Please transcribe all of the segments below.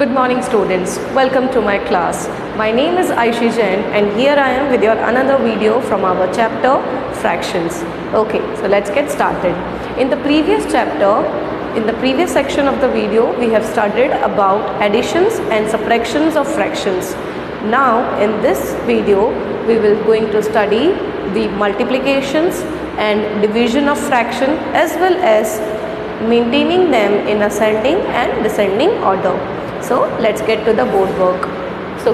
Good morning students, welcome to my class. My name is Aishi Jain and here I am with your another video from our chapter fractions. Okay, so let's get started. In the previous chapter, in the previous section of the video, we have studied about additions and subtractions of fractions. Now in this video, we will going to study the multiplications and division of fraction as well as maintaining them in ascending and descending order. So let's get to the board work. So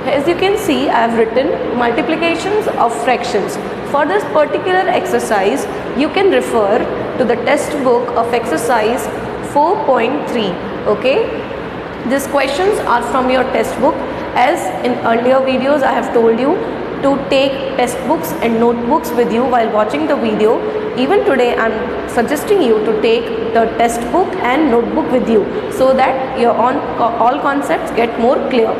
as you can see, I have written multiplications of fractions. For this particular exercise, you can refer to the test book of exercise 4.3. Okay, these questions are from your test book. As in earlier videos, I have told you to take test books and notebooks with you while watching the video. Even today I am suggesting you to take the test book and notebook with you so that your all concepts get more clear.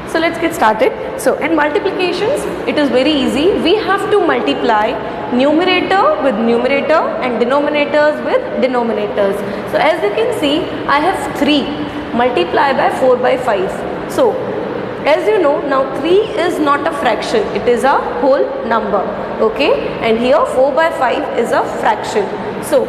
So let's get started. So in multiplications, it is very easy. We have to multiply numerator with numerator and denominators with denominators. So as you can see, I have 3 multiply by 4 by 5. So as you know, now 3 is not a fraction, it is a whole number. Okay, and here 4 by 5 is a fraction. So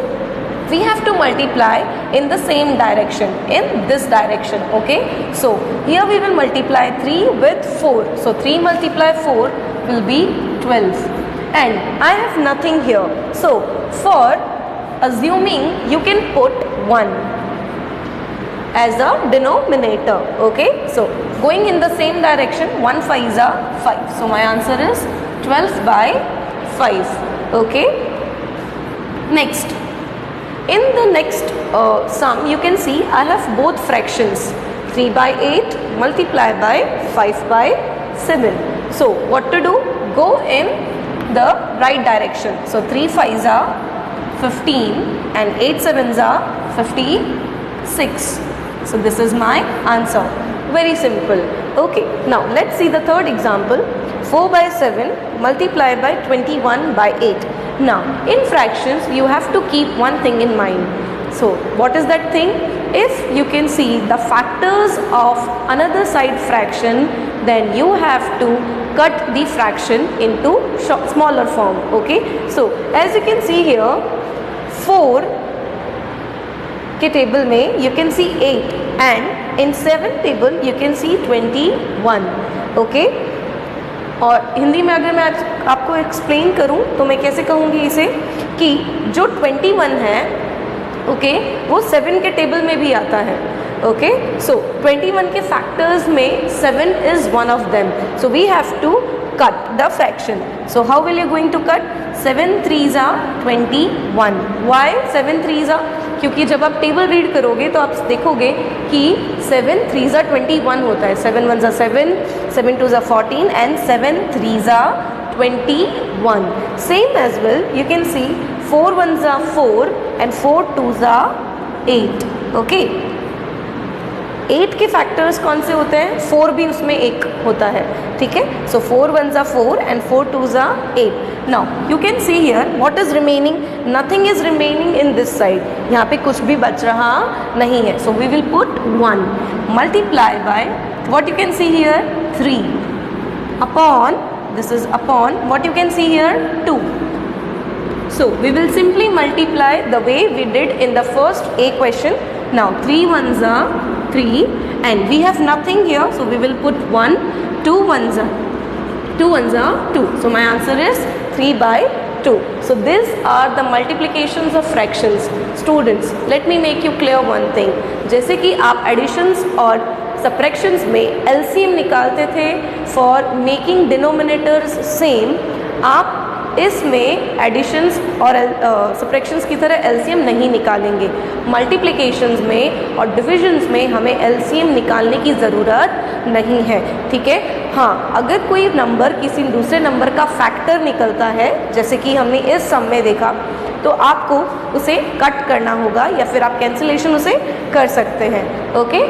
we have to multiply in the same direction, in this direction. Okay, so here we will multiply 3 with 4. So 3 multiply 4 will be 12. And I have nothing here. So for assuming, you can put 1 as a denominator. Okay, so going in the same direction, 1 5s are 5. So my answer is 12 by 5. Okay, next, in the next sum, you can see I have both fractions, 3 by 8 multiplied by 5 by 7. So what to do? Go in the right direction. So 3 5s are 15 and 8 7s are 56. So this is my answer. Very simple. Okay, now let's see the third example. 4 by 7 multiplied by 21 by 8. Now in fractions, you have to keep one thing in mind. So what is that thing? If you can see the factors of another side fraction, then you have to cut the fraction into smaller form. Okay, so as you can see here, 4 के table में you can see 8 and in 7 table you can see 21. Okay, और हिंदी में अगर मैं आपको explain करूं तो मैं कैसे कहूँगी इसे कि जो 21 है, ओके, वो 7 के टेबल में भी आता है. ओके, सो 21 के फैक्टर्स में 7 is one of them. So we have to cut the fraction. So how will you going to cut? 7 3s are 21. Why 7 3s are? क्योंकि जब आप टेबल रीड करोगे तो आप देखोगे कि 7 3s are 21 होता है. 7 1s are 7, 7 2s are 14 and 7 3s are 21. Same as well, you can see 4 1s are 4 and 4 2s are 8. Okay, 8 के फैक्टर्स कौन से होते हैं? 4 भी उसमें एक होता है. ठीक है, so 4 1s are 4 and 4 2s are 8. Now you can see here what is remaining. Nothing is remaining in this side. यहाँ पे कुछ भी बच रहा नहीं है. So we will put 1 multiply by what you can see here 3 upon, this is upon what you can see here 2. So we will simply multiply the way we did in the first A question. Now 3 1s are 3 and we have nothing here, so we will put 1. 2 1s are 2. So my answer is 3 by 2. So these are the multiplications of fractions. Students, let me make you clear one thing. जैसे कि आप additions और subtractions में LCM निकालते थे for making denominators same, आप इसमें editions और सब्ट्रैक्शंस की तरह एलसीएम नहीं निकालेंगे. मल्टीप्लिकेशंस में और डिविजन्स में हमें एलसीएम निकालने की ज़रूरत नहीं है. ठीक है, हाँ, अगर कोई नंबर किसी दूसरे नंबर का फैक्टर निकलता है, जैसे कि हमने इस सम में देखा, तो आपको उसे कट करना होगा या फिर आप कैंसिलेशन उसे कर सकते हैं. Okay,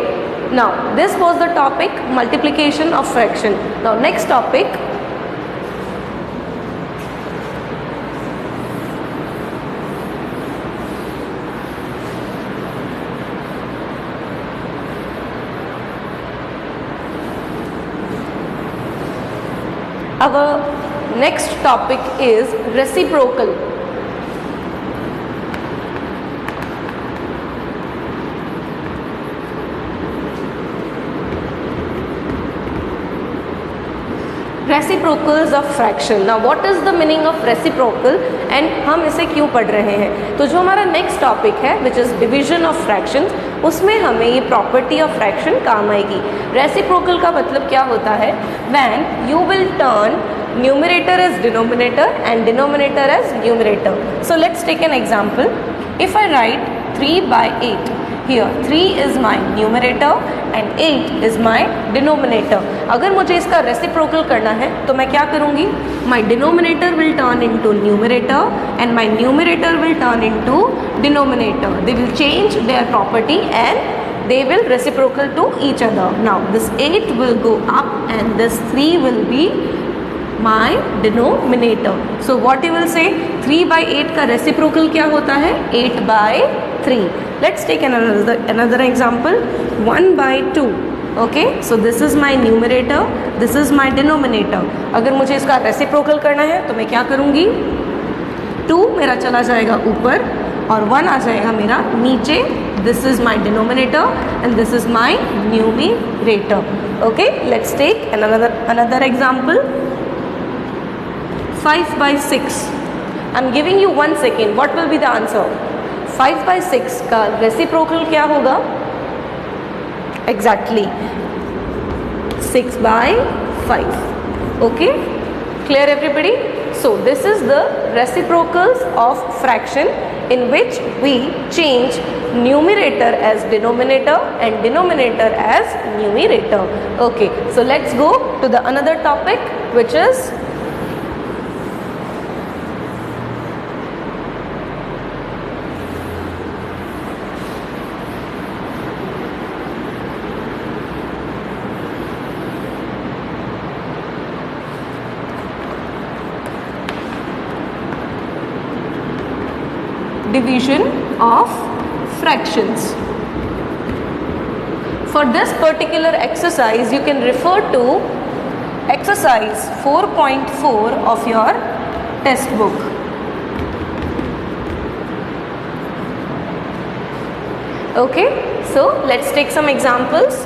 now this was the topic multiplication of fraction. Now next topic, Our next topic is reciprocal. Reciprocals of fraction. Now what is the meaning of reciprocal and हम इसे क्यों पढ़ रहे हैं? तो जो हमारा नेक्स्ट टॉपिक है which is division of fractions, उसमें हमें ये प्रॉपर्टी ऑफ फ्रैक्शन काम आएगी. रेसिप्रोकल का मतलब क्या होता है? When you will turn numerator as denominator and denominator as numerator. So let's take an example. If I write 3/8, here 3 is my numerator and 8 is my denominator. अगर मुझे इसका रेसिप्रोकल करना है तो मैं क्या करूँगी? My denominator will turn into numerator and my numerator will turn into denominator. They will change their property and they will reciprocal to each other. Now this 8 will go up and this 3 will be my denominator. So what you will say? 3/8 का reciprocal क्या होता है? 8/3. Let's take another example. 1/2. Okay, so this is my numerator, this is my denominator. अगर मुझे इसका reciprocal करना है तो मैं क्या करूँगी? 2 मेरा चला जाएगा ऊपर और 1 आ जाएगा मेरा नीचे. This is my denominator and this is my numerator. Okay, let's take another example. 5/6. I'm giving you 1 second. What will be the answer? 5/6 का रेसिप्रोकल क्या होगा? Exactly 6/5. Okay, clear everybody? So this is the reciprocals of fraction in which we change numerator as denominator and denominator as numerator. Okay, so let's go to the another topic which is division of fractions. For this particular exercise you can refer to exercise 4.4 of your test book. Okay, so let's take some examples.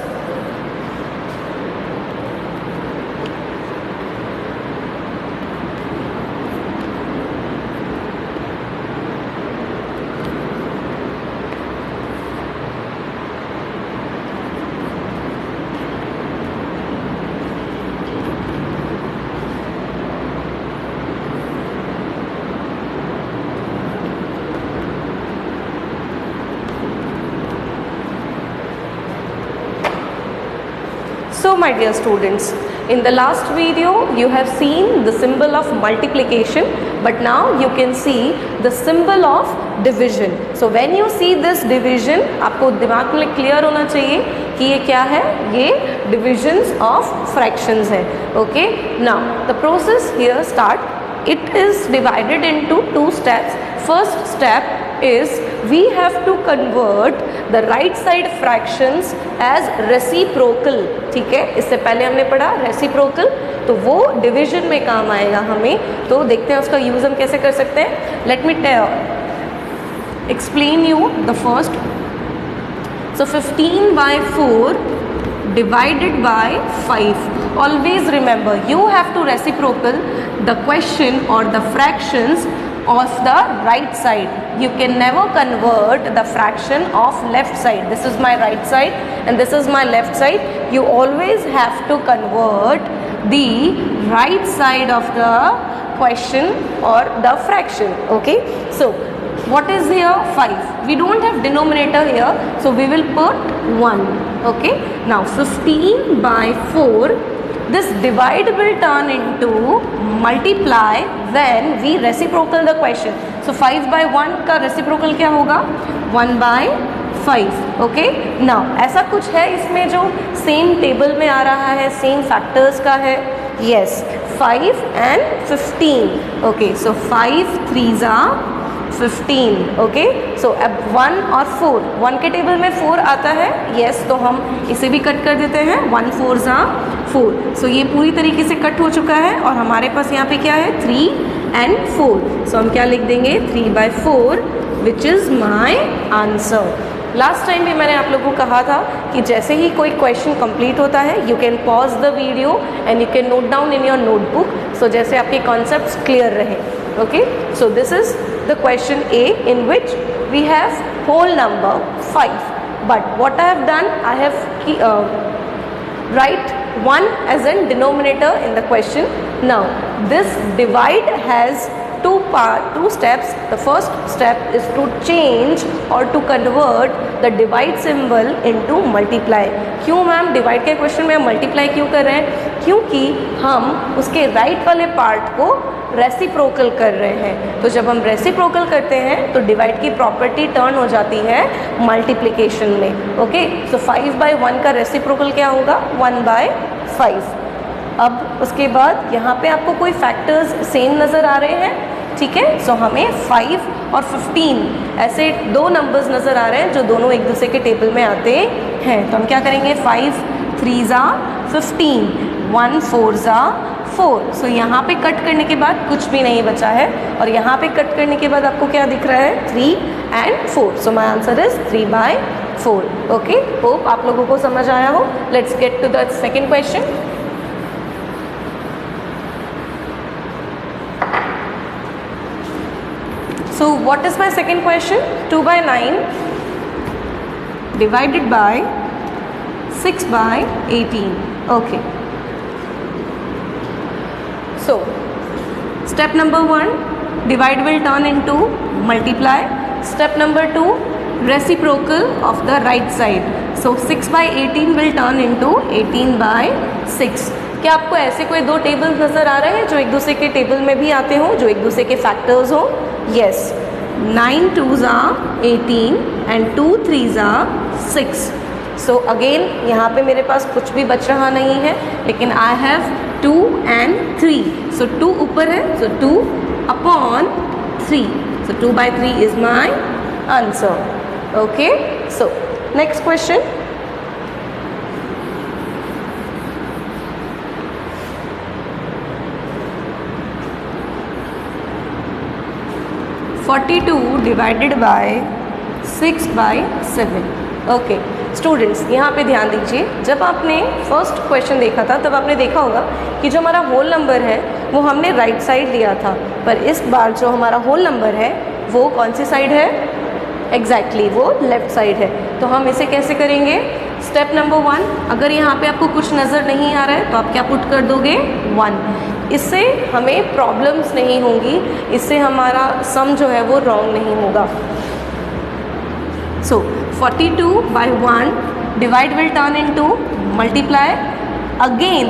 So my dear students, in the last video you have seen the symbol of multiplication, but now you can see the symbol of division. So when you see this division, आपको दिमाग में clear होना चाहिए कि ये क्या है? ये divisions of fractions है. Okay, now the process here start. It is divided into 2 steps. First step is we have to convert the right side fractions as reciprocal. ठीक है, इससे पहले हमने पढ़ा reciprocal, तो वो division में काम आएगा हमें. तो देखते हैं उसका यूज़ हम कैसे कर सकते हैं. Let me explain you the first. So 15/4 divided by 5. Always remember you have to reciprocal the question or the fractions of the right side. You can never convert the fraction of left side. This is my right side and this is my left side. You always have to convert the right side of the question or the fraction. Okay, so what is here? 5. We don't have denominator here, so we will put 1. Okay, now 15/4, this divide will turn into multiply when we reciprocal the question. So 5/1 का reciprocal क्या होगा? 1/5. Okay, now ऐसा कुछ है इसमें जो same table में आ रहा है, सेम फैक्टर्स का है? Yes, 5 and 15. Okay, so 5 3s are 15. Okay, सो अब 1 और 4, 1 के टेबल में 4 आता है, यस, तो हम इसे भी कट कर देते हैं, 1 4 ज़ा 4. सो ये पूरी तरीके से कट हो चुका है और हमारे पास यहाँ पे क्या है 3 and 4. सो हम क्या लिख देंगे 3/4 which is my answer. Last time भी मैंने आप लोगों को कहा था कि जैसे ही कोई क्वेश्चन कंप्लीट होता है you can pause the video and you can note down in your notebook, so जैसे आपके कॉन्सेप्ट्स क्लियर रहे. Okay, so this is the question A in which we have whole number 5, but what I have done, I have write 1 as a denominator in the question. Now this divide has two steps. The first step is to change or to convert the divide symbol into multiply. क्यों ma'am divide के question में हम multiply क्यों कर रहे हैं? क्योंकि हम उसके राइट वाले पार्ट को रेसिप्रोकल कर रहे हैं. तो जब हम रेसिप्रोकल करते हैं तो डिवाइड की प्रॉपर्टी टर्न हो जाती है मल्टीप्लिकेशन में. ओके, सो 5/1 का रेसिप्रोकल क्या होगा 1/5. अब उसके बाद यहाँ पे आपको कोई फैक्टर्स सेम नज़र आ रहे हैं, ठीक है. सो हमें 5 और 15 ऐसे दो नंबर्स नज़र आ रहे हैं जो दोनों एक दूसरे के टेबल में आते हैं. तो हम क्या करेंगे 5 3 ज़ा 15, 1 4 ज़ा 4. सो यहाँ पे कट करने के बाद कुछ भी नहीं बचा है और यहाँ पे कट करने के बाद आपको क्या दिख रहा है 3 and 4. So my answer is 3/4. Okay, hope आप लोगों को समझ आया हो. Let's get to the second question. So what is my second question? 2/9 divided by 6/18. Okay. So step number 1, divide will turn into multiply. Step number 2, reciprocal of the right side. So 6/18 will turn into 18/6. क्या आपको ऐसे कोई दो tables नज़र आ रहे हैं जो एक दूसरे के टेबल में भी आते हों, जो एक दूसरे के फैक्टर्स हों? Yes, 9 2 ज़ा 18 and 2 3 ज़ा 6. सो अगेन यहाँ पे मेरे पास कुछ भी बच रहा नहीं है, लेकिन आई हैव 2 and 3. सो 2 ऊपर है, सो 2/3. सो 2/3 is my answer. Okay, so next question. 42 divided by 6/7. Okay students, यहाँ पे ध्यान दीजिए. जब आपने फर्स्ट क्वेश्चन देखा था तब आपने देखा होगा कि जो हमारा होल नंबर है वो हमने राइट साइड लिया था, पर इस बार जो हमारा होल नंबर है वो कौन सी साइड है? एग्जैक्टली वो लेफ़्ट साइड है. तो हम इसे कैसे करेंगे? स्टेप नंबर 1, अगर यहाँ पे आपको कुछ नज़र नहीं आ रहा है तो आप क्या पुट कर दोगे 1. इससे हमें प्रॉब्लम्स नहीं होंगी, इससे हमारा सम जो है वो रॉन्ग नहीं होगा. सो 42/1 divide will turn into multiply. Again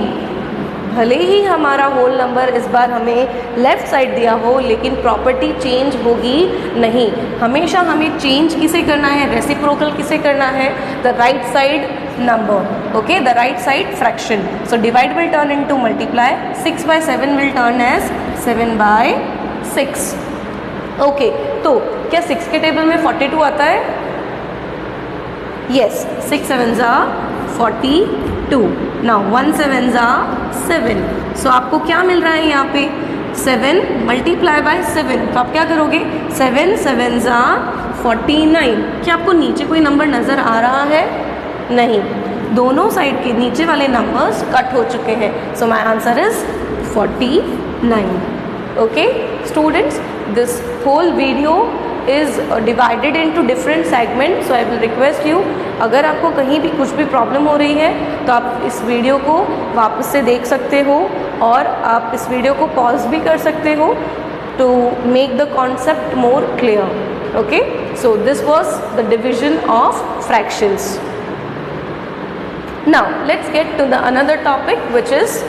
भले ही हमारा होल नंबर इस बार हमें लेफ़्ट साइड दिया हो, लेकिन प्रॉपर्टी चेंज होगी नहीं. हमेशा हमें चेंज किसे करना है? रेसिप्रोकल किसे करना है? The right side number. Okay, the right side fraction. So divide will turn into multiply. 6/7 will turn as 7/6. Okay, तो क्या 6 के टेबल में 42 आता है? यस, 6 7 ज़ा 42. नाउ 1 7 ज़ा 7. सो आपको क्या मिल रहा है यहाँ पे? 7 मल्टीप्लाई बाय 7. तो आप क्या करोगे? 7 7 ज़ा 49. क्या आपको नीचे कोई नंबर नज़र आ रहा है? नहीं, दोनों साइड के नीचे वाले नंबर्स कट हो चुके हैं. So my answer is 49. Okay students, this whole video is divided into different segments. So I will request you, अगर आपको कहीं भी कुछ भी प्रॉब्लम हो रही है तो आप इस वीडियो को वापस से देख सकते हो और आप इस वीडियो को पॉज भी कर सकते हो to make the concept more clear. Okay, so this was the division of fractions. Now let's get to the another topic, which is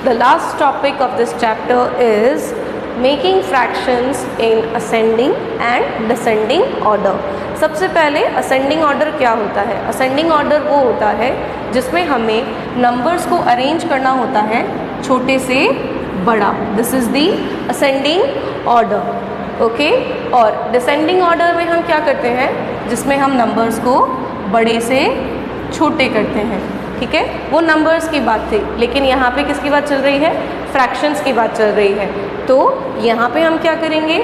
the last topic of this chapter is making fractions in ascending and descending order. सबसे पहले ascending order क्या होता है? Ascending order वो होता है जिसमें हमें नंबर्स को अरेंज करना होता है छोटे से बड़ा। This is the ascending order. Okay, और डिसेंडिंग ऑर्डर में हम क्या करते हैं? जिसमें हम नंबर्स को बड़े से छोटे करते हैं। ठीक है, वो नंबर्स की बात थी, लेकिन यहाँ पे किसकी बात चल रही है? फ्रैक्शंस की बात चल रही है। तो यहाँ पे हम क्या करेंगे?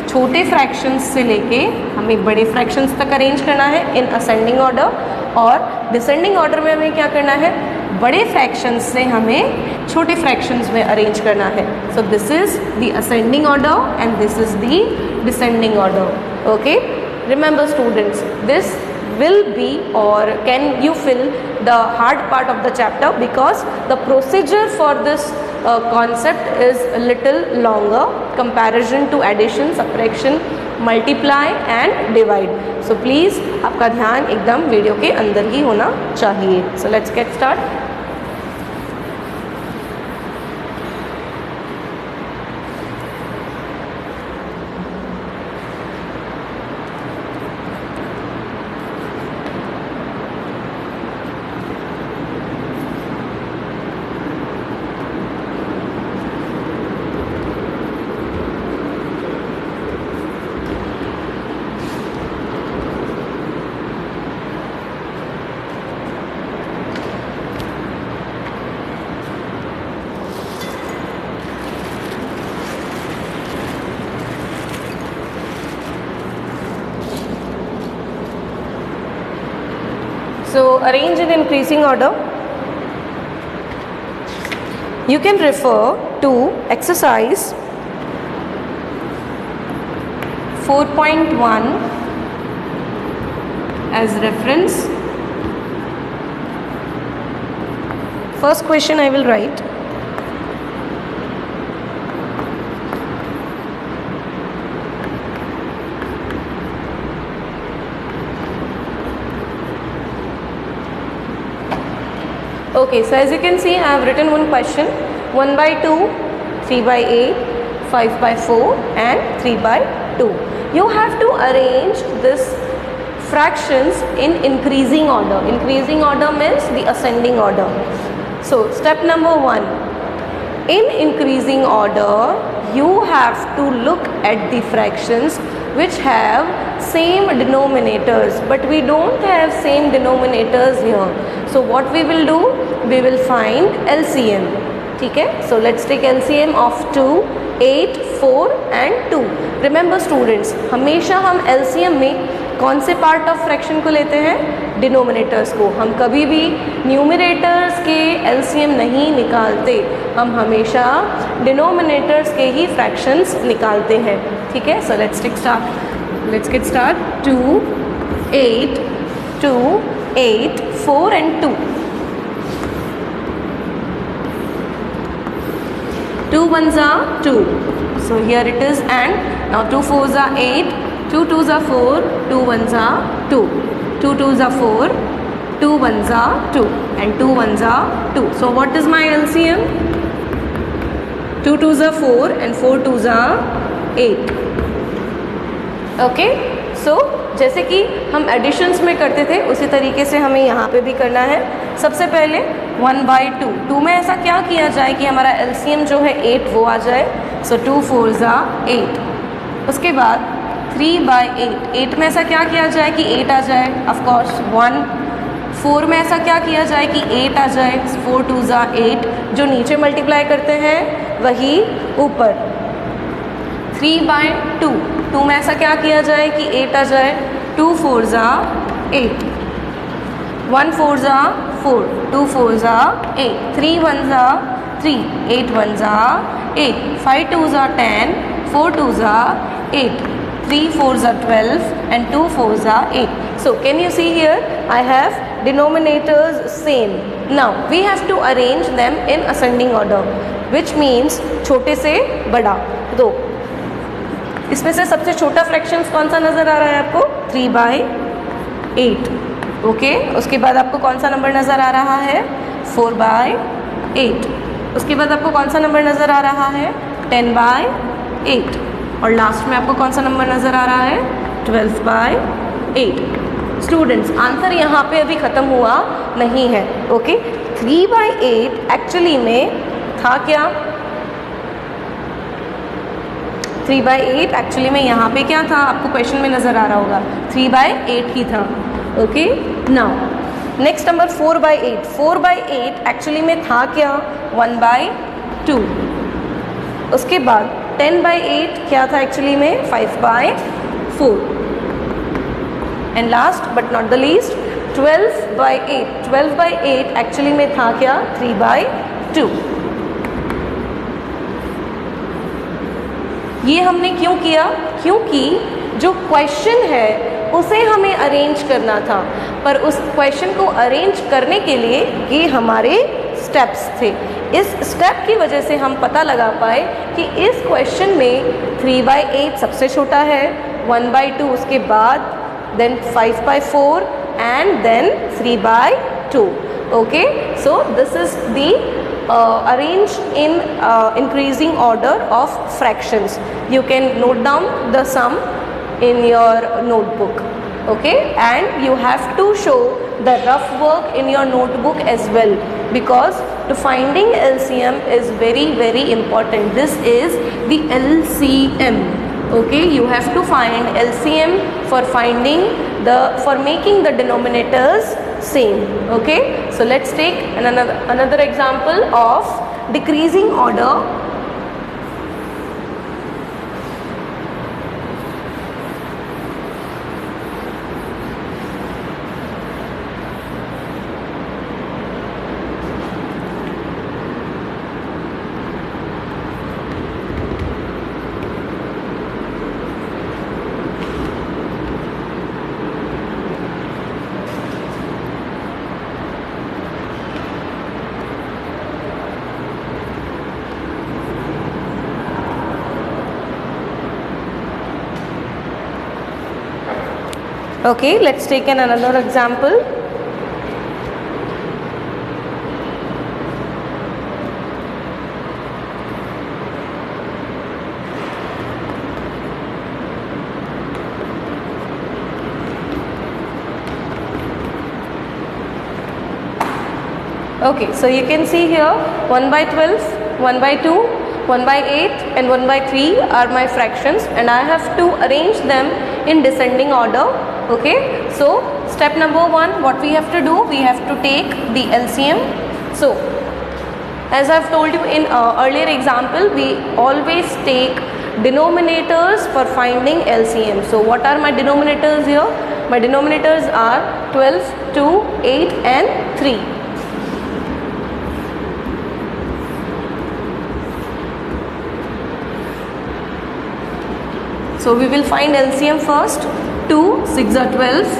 छोटे फ्रैक्शंस से लेके हमें बड़े फ्रैक्शंस तक अरेंज करना है इन असेंडिंग ऑर्डर, और डिसेंडिंग ऑर्डर में हमें क्या करना है? बड़े फ्रैक्शंस से हमें छोटे फ्रैक्शंस में अरेंज करना है। सो this is the ascending order and this is the descending order. Okay, remember students, this will be, or can you fill the hard part of the chapter, because the procedure for this concept is a little longer comparison to addition, subtraction, multiply and divide. So please आपका ध्यान एकदम video के अंदर ही होना चाहिए. So let's get start. So arrange in increasing order. You can refer to exercise 4.1 as reference. First question I will write. Okay, so as you can see, I have written one question: 1 by 2, 3 by 8, 5 by 4 and 3 by 2. You have to arrange this fractions in increasing order. Increasing order means the ascending order. So step number 1, in increasing order you have to look at the fractions which have same denominators, but we don't have same denominators here. So what we will do, we will find LCM. ठीक है, so let's take LCM of 2, 8, 4 and 2. Remember students, हमेशा हम LCM में कौन से part of fraction को लेते हैं? डिनोमिनेटर्स को. हम कभी भी न्यूमरेटर्स के LCM नहीं निकालते, हम हमेशा डिनोमिनेटर्स के ही फ्रैक्शंस निकालते हैं. ठीक है, so let's get start. 2, 8, 2, 8, 4 and 2. 2 ones are 2. So here it is, and now 2 fours are 8, 2 twos are 4, 2 ones are 2. 2 twos are 4, 2 ones are 2 and 2 ones are 2. So what is my LCM? 2 twos are 4 and 4 twos are 8. Okay, सो जैसे कि हम editions में करते थे उसी तरीके से हमें यहाँ पे भी करना है. सबसे पहले 1 by 2. 2 में ऐसा क्या किया जाए कि हमारा LCM जो है 8 वो आ जाए. सो 2 fours are 8. उसके बाद 3 by 8. 8 में ऐसा क्या किया जाए कि 8 आ जाए? Of course 1. 4 में ऐसा क्या किया जाए कि 8 आ जाए? 4 twos are 8. जो नीचे मल्टीप्लाई करते हैं वही ऊपर. 3 by 2. 2 में ऐसा क्या किया जाए कि 8 आ जाए? 2 fours are 8. 1 fours are 4. 2 fours are 8. 3 ones are 3. 8 ones are 8. 5 twos are 10. 4 twos are 8. 3 fours are 12 and 2 fours are 8. So can you see here? I have denominators same. Now we have to arrange them in ascending order, which means छोटे से बड़ा. तो इसमें से सबसे छोटा fractions कौन सा नज़र आ रहा है आपको? 3 by 8. ओके, उसके बाद आपको कौन सा नंबर नज़र आ रहा है? 4 by 8. उसके बाद आपको कौन सा नंबर नज़र आ रहा है? 10 by 8 और लास्ट में आपको कौन सा नंबर नज़र आ रहा है 12/8। स्टूडेंट्स आंसर यहाँ पे अभी ख़त्म हुआ नहीं है। ओके 3/8 एक्चुअली में था क्या, 3/8 एक्चुअली में यहाँ पे क्या था, आपको क्वेश्चन में नज़र आ रहा होगा 3/8 ही था। Okay now next number 4/8। 4/8 actually में था क्या 1/2। उसके बाद 10/8 क्या था एक्चुअली में 5/4 and last but not the least 12/8। 12/8 actually में था क्या 3/2। ये हमने क्यों किया, क्योंकि जो क्वेश्चन है उसे हमें अरेंज करना था, पर उस क्वेश्चन को अरेंज करने के लिए ये हमारे स्टेप्स थे। इस स्टेप की वजह से हम पता लगा पाए कि इस क्वेश्चन में 3/8 सबसे छोटा है, 1/2 उसके बाद, then 5/4 and then 3/2। Okay so this is the arranged in increasing order of fractions. You can note down the sum in your notebook. Okay, and you have to show the rough work in your notebook as well, because to finding LCM is very important. This is the LCM. Okay, you have to find LCM for finding for making the denominators same. Okay, so let's take another example of decreasing order. Okay, let's take another example. Okay, so you can see here 1/12, 1/2, 1/8 and 1/3 are my fractions, and I have to arrange them in descending order. Okay, so step number 1, what we have to do, we have to take the LCM. So as I have told you in earlier example, we always take denominators for finding LCM. So what are my denominators here? My denominators are 12, 2, 8 and 3. So we will find LCM first. 2 6 are 12,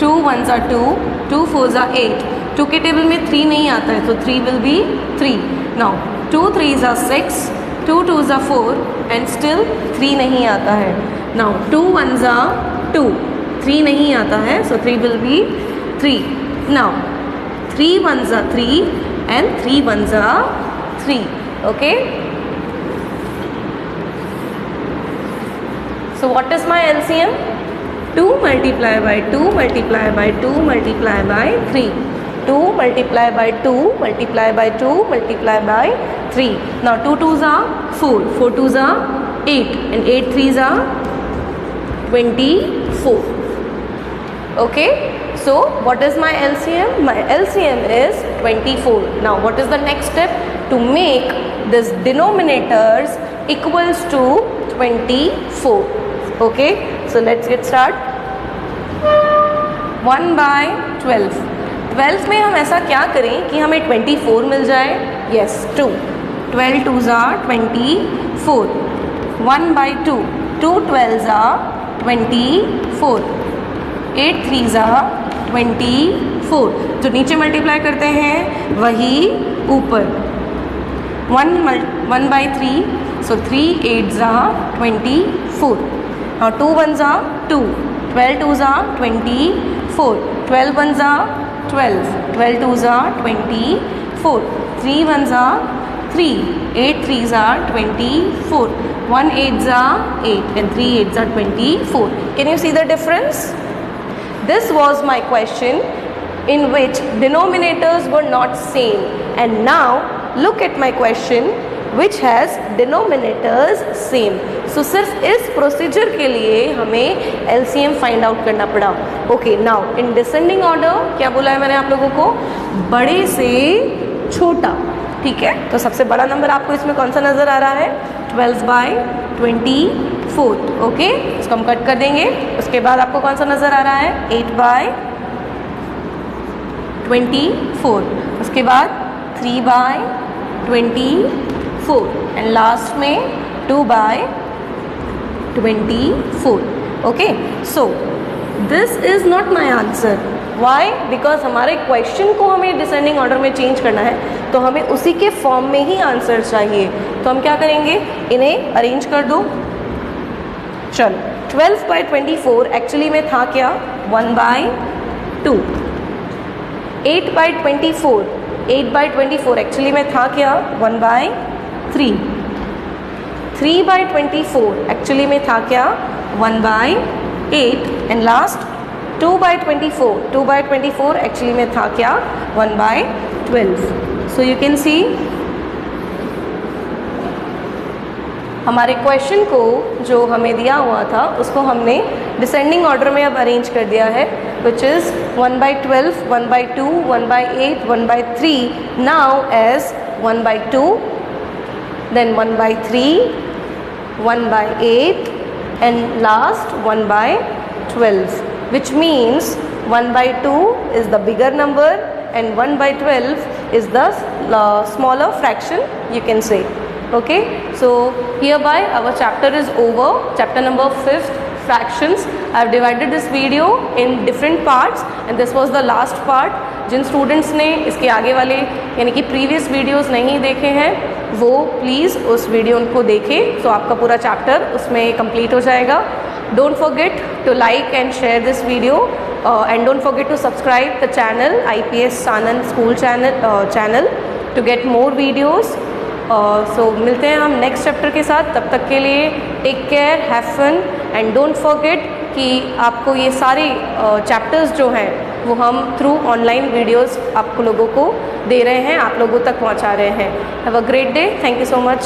2 1s are 2, 2 4s are 8. 2 के table में 3 नहीं आता है, तो 3 will be 3. Now 2 3s are 6, 2 2s are 4 and still 3 नहीं आता है. Now 2 1s are 2, 3 नहीं आता है, so 3 will be 3. Now 3 1s are 3 and 3 1s are 3. Okay. So what is my LCM? 2 multiply by 2 multiply by 2 multiply by 3. 2 multiply by 2 multiply by 2 multiply by 3. Now 2 2s are 4, 4 2s are 8 and 8 3s are 24. Okay, so what is my LCM? My LCM is 24. Now what is the next step? To make this denominators equals to 24. Okay, so let's get start. 1/12. 12 में हम ऐसा क्या करें कि हमें 24 मिल जाए? Yes, 2. 12 2s are 24. 1/2. 2 12s are 24. 8 3s are 24. जो नीचे मल्टीप्लाई करते हैं वही ऊपर. 1/3. So 3 8s are 24. Now 2 1s are 2. 12 2s are 24. 12 1s are 12. 12 2s are 24. 3 1s are 3. 8 3s are 24. 1 8s are 8 and 3 8s are 24. Can you see the difference? This was my question in which denominators were not same, and now look at my question which has denominators same. So सिर्फ इस procedure के लिए हमें LCM find out करना पड़ा. Okay, now in descending order क्या बोला है मैंने आप लोगों को? बड़े से छोटा. ठीक है, तो सबसे बड़ा नंबर आपको इसमें कौन सा नज़र आ रहा है? 12/24. ओके, इसको हम कट कर देंगे. उसके बाद आपको कौन सा नज़र आ रहा है? 8/24. उसके बाद 3/24 एंड लास्ट में 2/24. Okay, so this is not my answer. Why? Because हमारे क्वेश्चन को हमें डिसेंडिंग ऑर्डर में चेंज करना है, तो हमें उसी के फॉर्म में ही आंसर चाहिए. तो हम क्या करेंगे? इन्हें अरेंज कर दो. चलो, 12/24 एक्चुअली में था क्या? 1/2. 8/24 एक्चुअली में था क्या? 1/3. 3/24 एक्चुअली में था क्या? 1/8 एंड लास्ट 2/24 एक्चुअली में था क्या? 1/12. सो यू कैन सी हमारे क्वेश्चन को जो हमें दिया हुआ था उसको हमने डिसेंडिंग ऑर्डर में अब अरेंज कर दिया है, which is 1/12, 1/2, 1/8, 1/3, now as 1/2, then 1/3, 1/8 and last 1/12, which means 1/2 is the bigger number and 1/12 is the smaller fraction, you can say. Okay, so hereby our chapter is over. Chapter number 5th, fractions. I have divided this video in different parts and this was the last part. जिन students ने इसके आगे वाले यानी कि previous videos नहीं देखे हैं वो प्लीज़ उस वीडियो उनको देखें, तो आपका पूरा चैप्टर उसमें कंप्लीट हो जाएगा. Don't forget to like and share this video and don't forget to subscribe the channel IPS Sanand School channel to get more videos. So मिलते हैं हम नेक्स्ट चैप्टर के साथ. तब तक के लिए take care, have fun and don't forget कि आपको ये सारे चैप्टर्स जो हैं वो हम थ्रू ऑनलाइन वीडियोस आप लोगों को दे रहे हैं, आप लोगों तक पहुंचा रहे हैं. Have a great day. Thank you so much.